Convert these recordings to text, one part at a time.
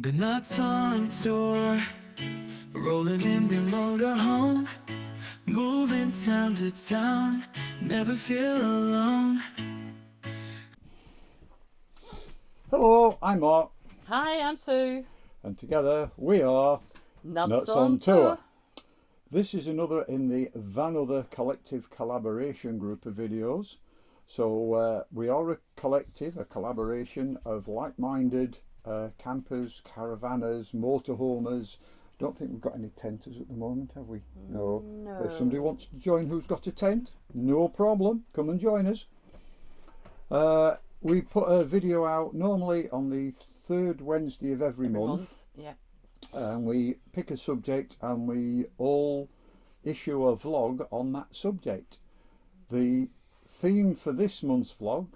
The nuts on tour, rolling in their motorhome, moving town to town, never feel alone. Hello, I'm Mark, Hi, I'm Sue. and together we are Nuts on Tour. This is another in the Vanother collective collaboration group of videos. So we are a collective, a collaboration of like-minded campers, caravanners, motorhomers. Don't think we've got any tenters at the moment, have we? No. No. If somebody wants to join who's got a tent, no problem, come and join us. We put a video out normally on the third Wednesday of every month. Yeah. And we pick a subject and we all issue a vlog on that subject. The theme for this month's vlog,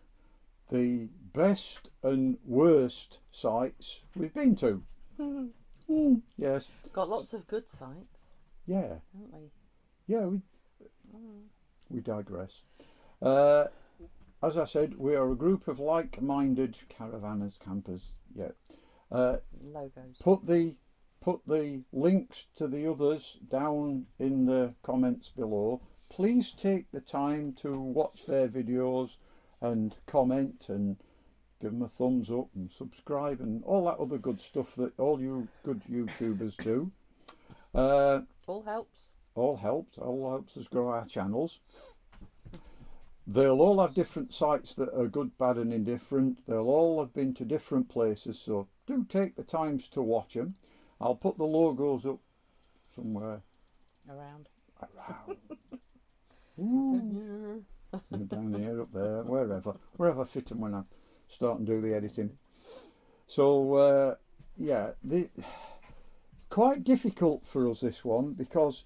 the best and worst sites we've been to. Yes. Got lots of good sites, Yeah. haven't we? Yeah, we digress. As I said, we are a group of like-minded caravanners, campers. Yeah. Logos. Put the links to the others down in the comments below. Please take the time to watch their videos and comment and give them a thumbs up and subscribe and all that other good stuff that all you good YouTubers do. All helps. All helps us grow our channels. They'll all have different sites that are good, bad and indifferent. They'll all have been to different places, so do take the times to watch them. I'll put the logos up somewhere Around. Ooh. Down here, up there, wherever fit them when I start and do the editing. So yeah, quite difficult for us, this one, because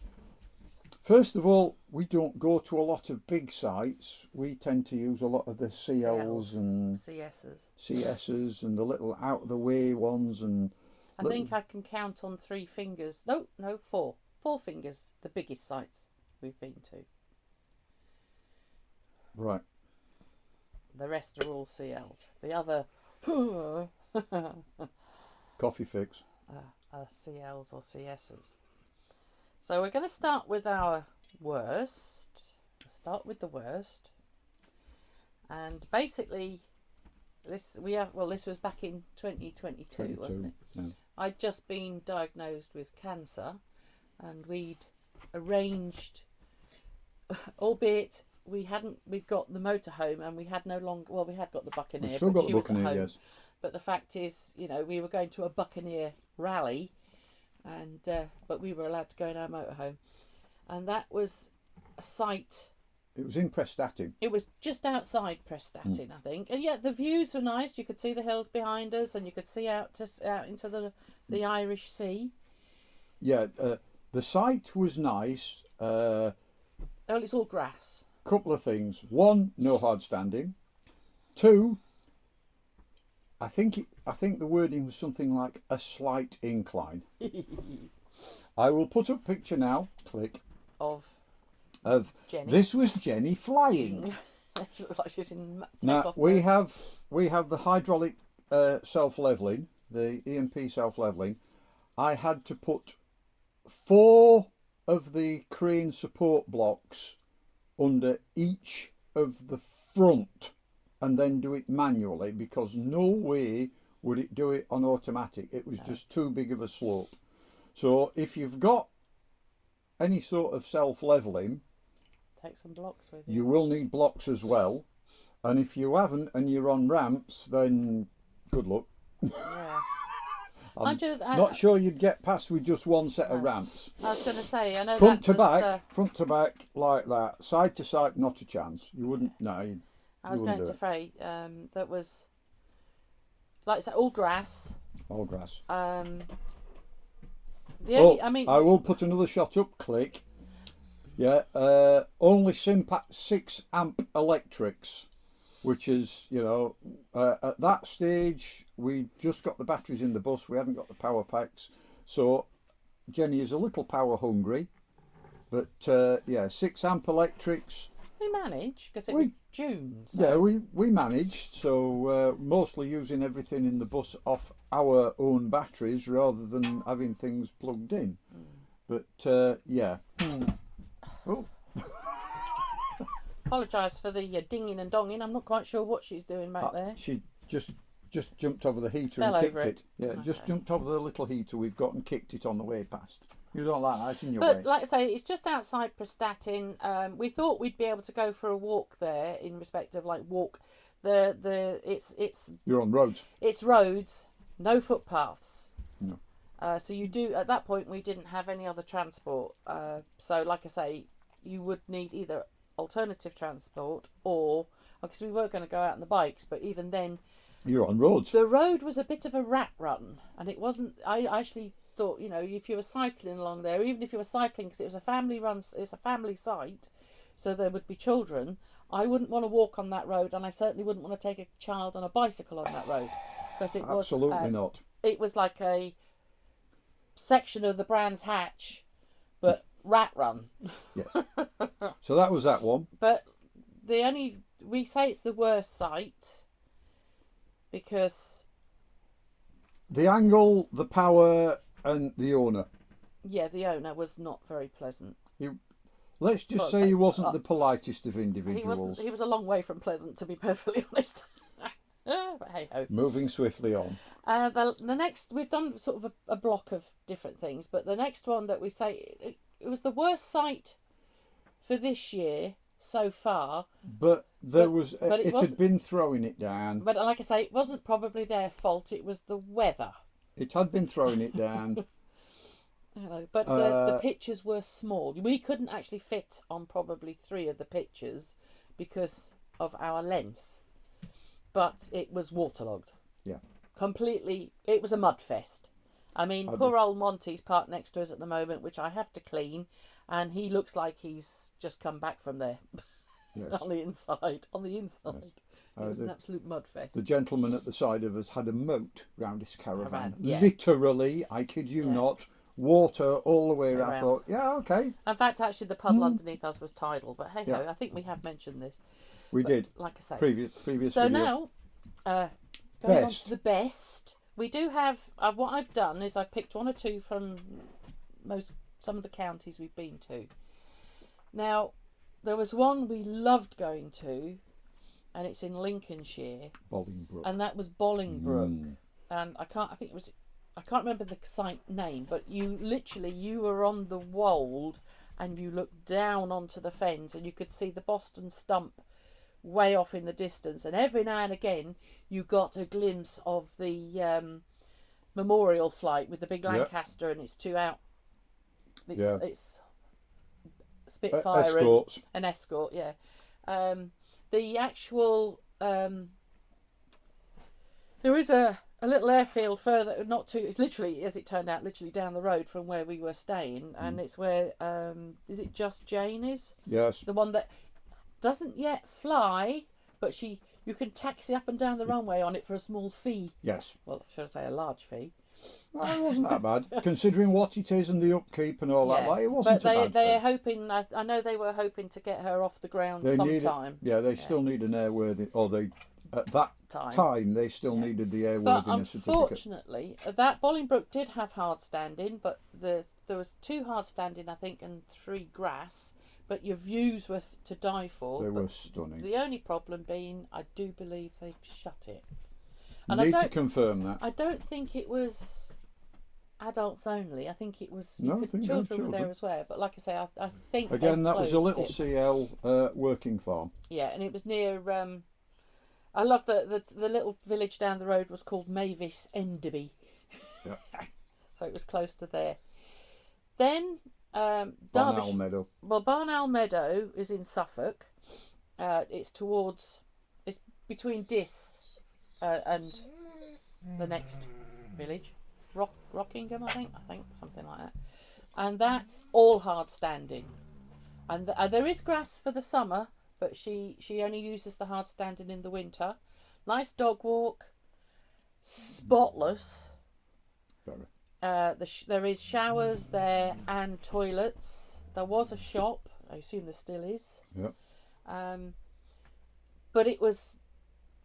first of all, we don't go to a lot of big sites. We tend to use a lot of the CLs and CSs and the little out of the way ones. And I think I can count on 3 fingers. No, 4. 4 fingers, the biggest sites we've been to. Right. The rest are all CLs. The other Coffee fix. are CLs or CSs. So we're going to start with our worst. Start with the worst. And basically, this was back in 2022, wasn't it? Yeah. I'd just been diagnosed with cancer, and we'd arranged, albeit we'd got the motorhome, and we had no longer. Well, we had got the Buccaneer. We've still but got she the was at Buccaneer, home. yes. But the fact is, we were going to a Buccaneer rally, and but we were allowed to go in our motorhome, and that was a site. It was in Prestatyn. It was just outside Prestatyn, I think, and yeah, the views were nice. You could see the hills behind us, and you could see out into the Irish Sea. Yeah, the site was nice. It's all grass. Couple of things. 1, no hard standing. 2, I think the wording was something like a slight incline. I will put up picture now. Click. Of Jenny. This was Jenny flying. She looks like she's in Now takeoff we mode. have the hydraulic self-leveling, the EMP self-leveling. I had to put 4 of the crane support blocks under each of the front and then do it manually, because no way would it do it on automatic. It was just too big of a slope. So if you've got any sort of self-leveling, Take some blocks with you. you will need blocks as well. And if you haven't and you're on ramps, then good luck. Yeah. I'm not sure you'd get past with just one set of ramps. I was going to say, I know Front that front to back like that, side to side, not a chance. You wouldn't. No. I was going to say that was, like I said, all grass. All grass. I will put another shot up. Click. Yeah. Only 6 amp electrics, which is, at that stage we just got the batteries in the bus. We haven't got the power packs, so Jenny is a little power hungry. But yeah, 6 amp electrics. We managed because it was June. So. Yeah, we managed. So mostly using everything in the bus off our own batteries rather than having things plugged in. But yeah. Oh, Apologise for the dinging and donging. I'm not quite sure what she's doing back there. she just jumped over the heater Fell and over kicked it. it. Yeah, just Okay. jumped over the little heater we've got and kicked it on the way past. You don't like that, in your But way. like I say, it's just outside Prestatyn. We thought we'd be able to go for a walk there in respect of like walk. It's You're on roads. it's roads, no footpaths. No. So you do at that point we didn't have any other transport. So like I say, you would need either alternative transport or because we were going to go out on the bikes, but even then You're on roads. the road was a bit of a rat run, and it wasn't. I actually thought, if you were cycling along there, even if you were cycling, because it was a family run, it's a family site, so there would be children. I wouldn't want to walk on that road, and I certainly wouldn't want to take a child on a bicycle on that road, because it was Absolutely not. It was like a section of the Brands Hatch, but rat run. Yes. So that was that one. But we say it's the worst site because The angle, the power, and the owner. the owner was not very pleasant. Let's just Well, say so- he wasn't the politest of individuals. He was a long way from pleasant, to be perfectly honest. But hey ho. Moving swiftly on. The next, we've done sort of a block of different things, but the next one that we say it was the worst site for this year so far. But there was but it had been throwing it down. But like I say, it wasn't probably their fault. It was the weather. It had been throwing it down. But the pictures were small. We couldn't actually fit on probably 3 of the pictures because of our length. But it was waterlogged. Yeah. Completely. It was a mud fest. I mean, poor old Monty's parked next to us at the moment, which I have to clean, and he looks like he's just come back from there. Yes. On the inside. Yes. It was an absolute mud fest. The gentleman at the side of us had a moat round his caravan. Yeah. Literally, I kid you not, water all the way around. I Around. thought, yeah, okay. In fact, actually, the puddle underneath us was tidal, but hey ho, Yeah. I think we have mentioned this. We did. Like I say. Previous So video. now, going on Best. to the best, we do have. What I've done is I've picked 1 or 2 from some of the counties we've been to. There was one we loved going to, and it's in Lincolnshire, Bolingbroke. and that was Bolingbroke. And I can't remember the site name, but you were on the wold, and you looked down onto the fens, and you could see the Boston Stump way off in the distance, and every now and again you got a glimpse of the memorial flight with the big Lancaster and its 2 out. It's Spitfire escorts. and an escort, yeah. The actual there is a little airfield further, not too. It's literally, as it turned out, literally down the road from where we were staying, and it's where is it Just Jane is? Yes. The one that doesn't yet fly, but you can taxi up and down the runway on it for a small fee. Yes. Well, should I say a large fee? Well, it wasn't that bad, considering what it is and the upkeep and all that. Like, it wasn't but a bad they're thing. hoping. I know they were hoping to get her off the ground They sometime. they still need an airworthy, or they at that time they still needed the But airworthiness certificate. unfortunately, that Bolingbroke did have hard standing, but there was 2 hard standing, I think, and 3 grass. But your views were to die for. They but were stunning. The only problem being, I do believe they've shut it. Need to confirm that. I don't think it was adults only. I think it was No, I think children were there children. as well. But like I say, I think Again, they've that was a closed little it. CL working farm. Yeah, and it was near. I love the little village down the road was called Mavis Enderby. Yeah. So it was close to there. Then Barnell Meadow. Well, Barnell Meadow is in Suffolk. It's between Diss and the next village, Rockingham, I think something like that. And that's all hard standing. And there is grass for the summer, but she only uses the hard standing in the winter. Nice dog walk, spotless. Very. There is showers there and toilets. There was a shop. I assume there still is. Yep. But it was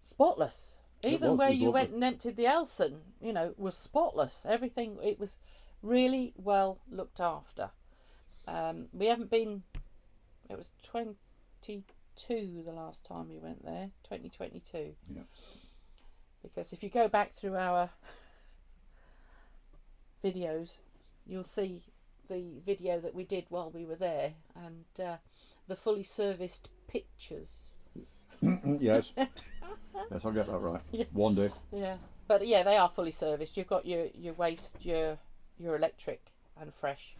spotless. Even where was you lovely. went and emptied the Elson, you know, was spotless. Everything, it was really well looked after. We haven't been, it was 22 the last time we went there, 2022. Yeah. Because if you go back through our videos, you'll see the video that we did while we were there, and the fully serviced pictures. Yes. Yes, I'll get that right. Yeah. One day. Yeah, but yeah, they are fully serviced. You've got your waste, your electric and fresh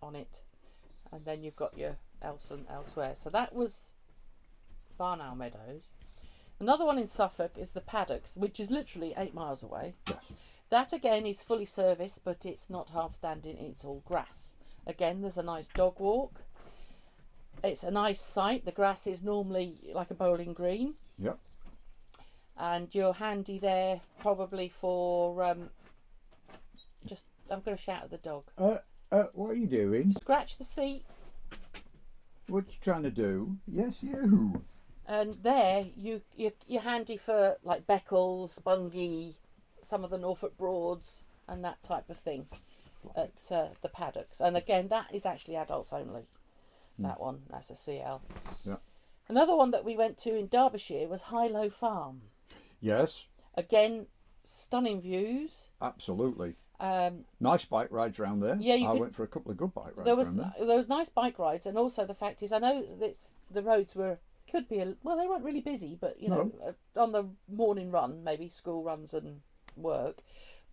on it, and then you've got your Elson elsewhere. So that was Barnow Meadows. Another one in Suffolk is the Paddocks, which is literally 8 miles away. Yes. That again is fully serviced, but it's not hard standing, it's all grass. Again, there's a nice dog walk. It's a nice site. The grass is normally like a bowling green. Yep. And you're handy there probably for I'm going to shout at the dog. What are you doing? Scratch the seat. What you trying to do? Yes, you. And there you're handy for like Beccles, Bungay, some of the Norfolk Broads and that type of thing at the Paddocks. And again, that is actually adults only. That one, that's a CL. Yeah. Another one that we went to in Derbyshire was High Low Farm. Yes. Again, stunning views. Absolutely. Nice bike rides around there. Yeah, I went for a couple of good bike rides around there was nice bike rides, and also the fact is, I know the roads could be they weren't really busy, but you know, on the morning run, maybe school runs and work,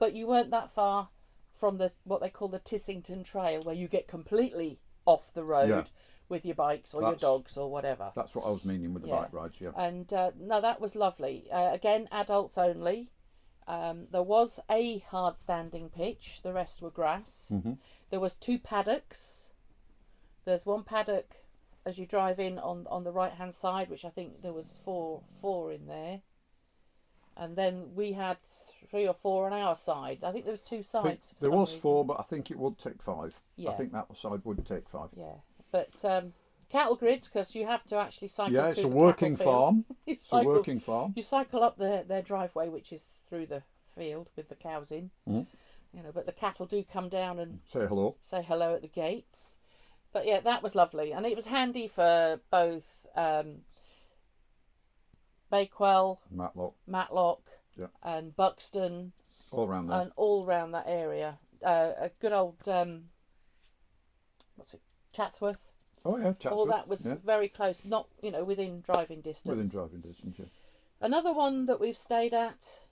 but you weren't that far from what they call the Tissington Trail, where you get completely off the road with your bikes or your dogs or whatever. That's what I was meaning with the bike rides, yeah. And no, that was lovely. Again, adults only. There was a hard standing pitch, the rest were grass. Mm-hmm. There was 2 paddocks. There's one paddock as you drive in on the right hand side, which I think there was four in there. And then we had 3 or 4 on our side. I think there was 2 sides. There was 4, but I think it would take 5. Yeah. I think that side would take 5. Yeah, but cattle grids, because you have to actually cycle. Yeah, it's through a the working cattle field. farm. It's a working farm. You cycle up their driveway, which is through the field with the cows in. Mm-hmm. You know, but the cattle do come down and say hello at the gates. But yeah, that was lovely, and it was handy for both Bakewell, Matlock, and Buxton, all around there, and all around that area. A good old Chatsworth. Oh yeah, Chatsworth. All that was very close, not within driving distance. Within driving distance, yeah. Another one that we've stayed at,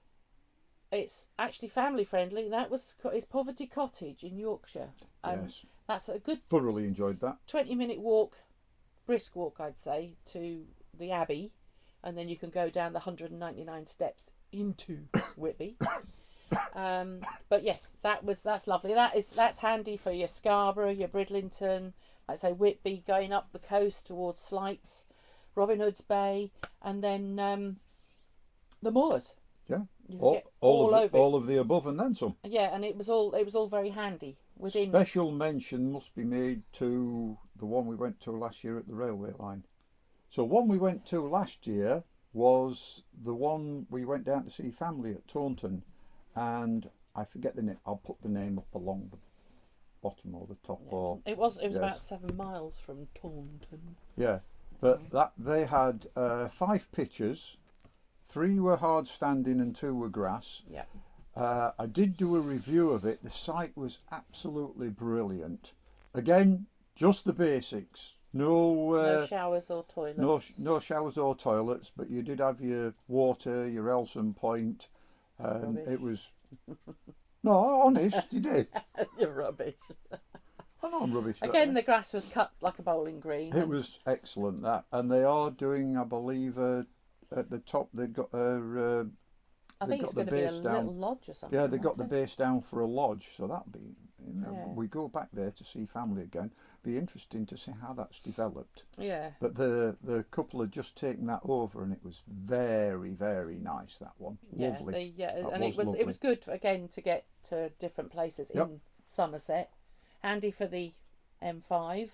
it's actually family friendly. Is Poverty Cottage in Yorkshire. Yes. That's a good. Thoroughly enjoyed that. 20-minute walk, brisk walk, I'd say, to the Abbey, and then you can go down the 199 steps into Whitby. But yes, that's lovely. That's handy for your Scarborough, your Bridlington, like say Whitby, going up the coast towards Slights, Robin Hood's Bay, and then the moors. Yeah, all of the above and then some. Yeah, and it was all very handy. Special mention must be made to the one we went to last year at the railway line. So one we went to last year was the one we went down to see family at Taunton, and I forget the name. I'll put the name up along the bottom or the top. Yeah. Or it was about 7 miles from Taunton. Yeah, but that they had 5 pitches. 3 were hard standing and 2 were grass. Yeah. I did do a review of it. The site was absolutely brilliant. Again, just the basics. No showers or toilets. No showers or toilets, but you did have your water, your Elson point. It was no, honest, you did. You're rubbish. I know I'm rubbish. Again, the grass was cut like a bowling green. It was excellent, that, and they are doing, I believe, at the top they've got a. I think it's going to be a little lodge or something. Yeah, they got the base down for a lodge, so that'd be. We go back there to see family again. Be interesting to see how that's developed. Yeah. But the couple had just taken that over, and it was very, very nice. That one, lovely. It was good again to get to different places in Somerset. Handy for the M5,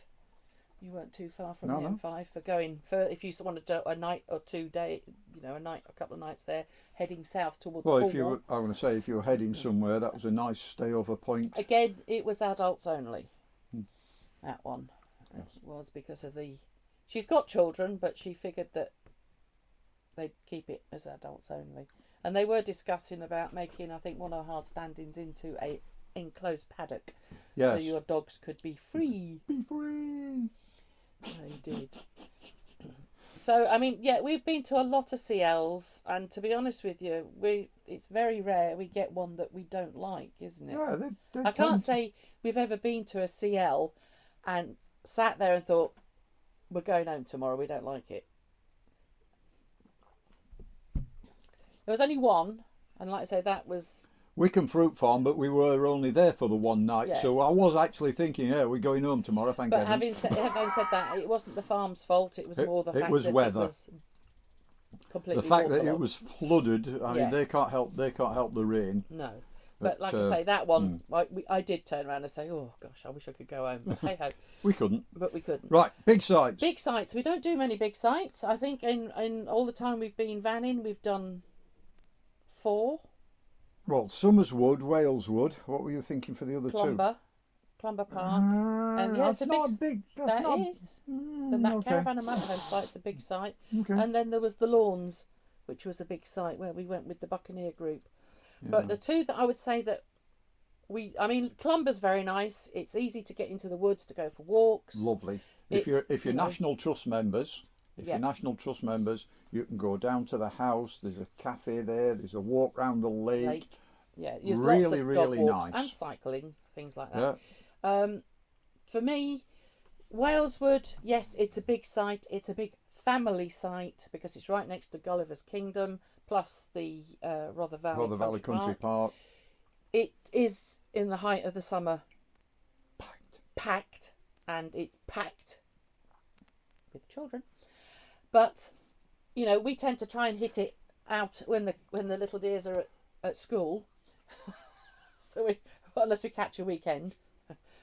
You weren't too far from No, the no. M5 for going for if you want to do a night or 2 day, you know, a couple of nights there, heading south towards Well, Cornwall. if you were, I want to say, if you were heading somewhere, that was a nice stay-over point. Again, it was adults only. That one it was because of the. She's got children, but she figured that they'd keep it as adults only. And they were discussing about making, I think, one of the hard standings into a enclosed paddock, Yes. so your dogs could be free. Be free. They did. So I mean, yeah, we've been to a lot of CLs, and to be honest with you, it's very rare we get one that we don't like, isn't it? Yeah, they I can't say we've ever been to a CL and sat there and thought, we're going home tomorrow, we don't like it. There was only one, and like I say, that was... Wickham Fruit Farm, but we were only there for the one night, Yeah. so I was actually thinking, yeah, we're going home tomorrow, thank But heavens. having said that, it wasn't the farm's fault, it was more the it fact was that weather. it was completely The fact that it waterlogged. was flooded, I Yeah. mean, they can't help the rain. No. But like I uh, say, that one, I did turn around and say, oh gosh, I wish I could go home. But hey ho, We couldn't. but we couldn't. Right, big sites. Big sites. We don't do many big sites. I think in all the time we've been vanning, we've done 4. Well, Summerswood, Waleswood. What were you thinking for the other Clumber Park. Yeah, that's it's a not big. That's That not. is. The okay. Caravan and Motorhome site's a big site. Okay. And then there was the Lawns, which was a big site where we went with the Buccaneer group. But the two that I would say that Clumber's very nice. It's easy to get into the woods to go for walks. Lovely. It's, If you're you know, National Trust members, Yeah. you can go down to the house. There's a cafe there. There's a walk round the lake. Yeah, there's Really, lots of dog really walks nice. and cycling, things like that. Yeah. For me, Waleswood, yes, it's a big site. It's a big family site because it's right next to Gulliver's Kingdom, plus the Rother Valley Country Park. It is in the height of the summer Packed. and it's packed with children. But you know, we tend to try and hit it out when the little dears are at school. So unless we catch a weekend,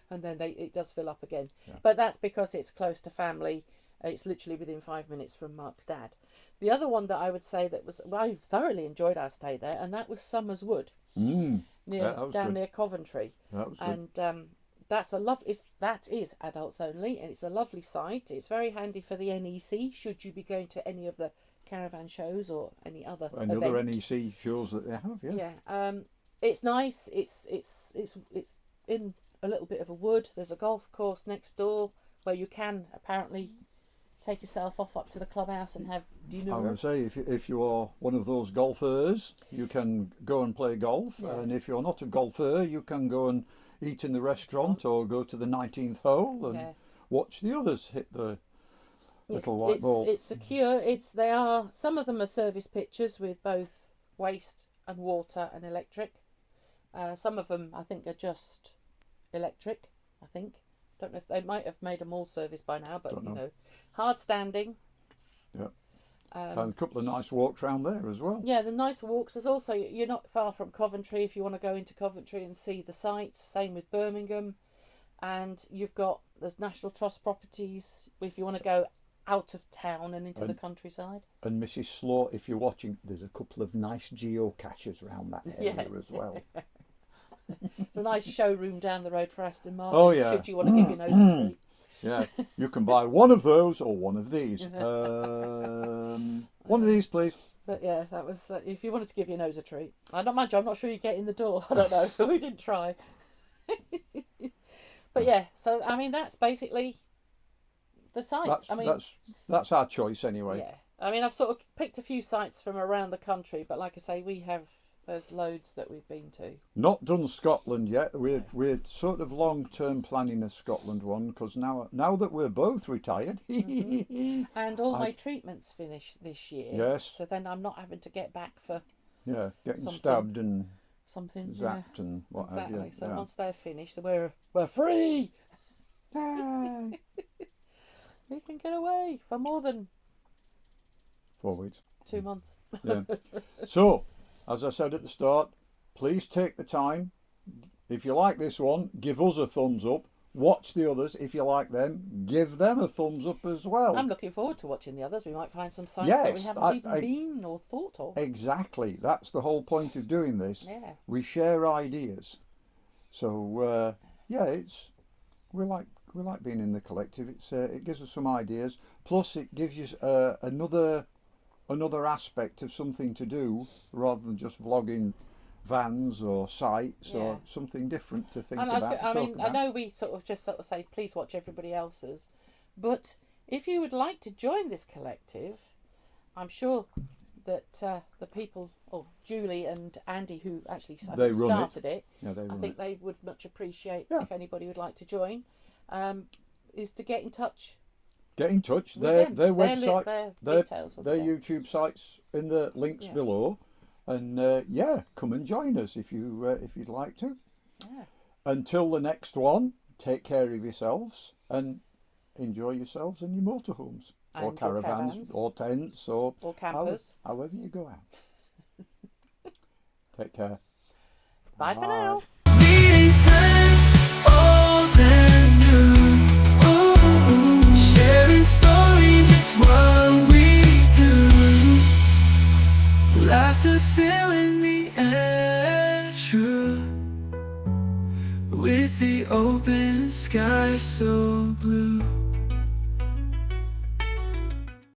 and then it does fill up again. Yeah. But that's because it's close to family. It's literally within 5 minutes from Mark's dad. The other one that I would say I thoroughly enjoyed our stay there, and that was Summers Wood, Yeah, that was down good. near Coventry. That was good. And that is adults only, and it's a lovely site. It's very handy for the NEC should you be going to any of the caravan shows or any other And event. other NEC shows that they have, yeah. Yeah, it's nice. It's in a little bit of a wood. There's a golf course next door where you can apparently take yourself off up to the clubhouse and have dinner. I would say if you are one of those golfers, you can go and play golf, Yeah. and if you're not a golfer, you can go and eat in the restaurant or go to the 19th hole and Yeah. watch the others hit the little white it's, balls. It's secure. Some of them are service pitchers with both waste and water and electric. Some of them I think are just electric. Don't know if they might have made them all service by now, but Don't you know. know, hard standing. Yeah. And a couple of nice walks round there as well. Yeah, the nice walks. There's also, you're not far from Coventry if you want to go into Coventry and see the sites. Same with Birmingham. And there's National Trust properties if you want to go out of town and into the countryside. And Mrs. Slaw, if you're watching, there's a couple of nice geocaches around that area as well. There's a nice showroom down the road for Aston Martin. Oh, yeah. Should you want to give your nose a treat. Yeah, you can buy one of those or one of these. One of these, please. But yeah, that was if you wanted to give your nose a treat. I'm not sure you get in the door. I don't know. We didn't try. But yeah, so I mean that's basically the sites. That's our choice anyway. Yeah. I mean, I've sort of picked a few sites from around the country, but like I say, there's loads that we've been to. Not done Scotland yet. We're sort of long-term planning a Scotland one because now that we're both retired. And all my treatments finish this year. Yes. So then I'm not having to get back for Yeah, getting Something. stabbed and something. zapped and what Exactly. have you. So yeah. once they're finished, we're free. Yay. We can get away for more than 4 weeks. 2 months. Yeah. So, as I said at the start, please take the time. If you like this one, give us a thumbs up. watch the others. If you like them, give them a thumbs up as well. I'm looking forward to watching the others. We might find some sites that we Yes, haven't even been or thought of. Exactly. That's the whole point of doing this. Yeah. We share ideas. So we like being in the collective. It gives us some ideas. Plus, it gives you another aspect of something to do rather than just vlogging vans or sites or something different to think about. I know we sort of say please watch everybody else's, but if you would like to join this collective, I'm sure that the people, Julie and Andy, who actually started it, I think they would much appreciate if anybody would like to join, is to get in touch. Get in touch. Their website, their YouTube sites in the links below, and come and join us if you'd like to. Yeah. Until the next one, take care of yourselves and enjoy yourselves in your motorhomes or caravans or tents or campers, however you go out. Take care. Bye for now. Meeting friends, old and new. Ooh, sharing stories, it's what we do. Laughter filling the air, true. With the open sky so blue.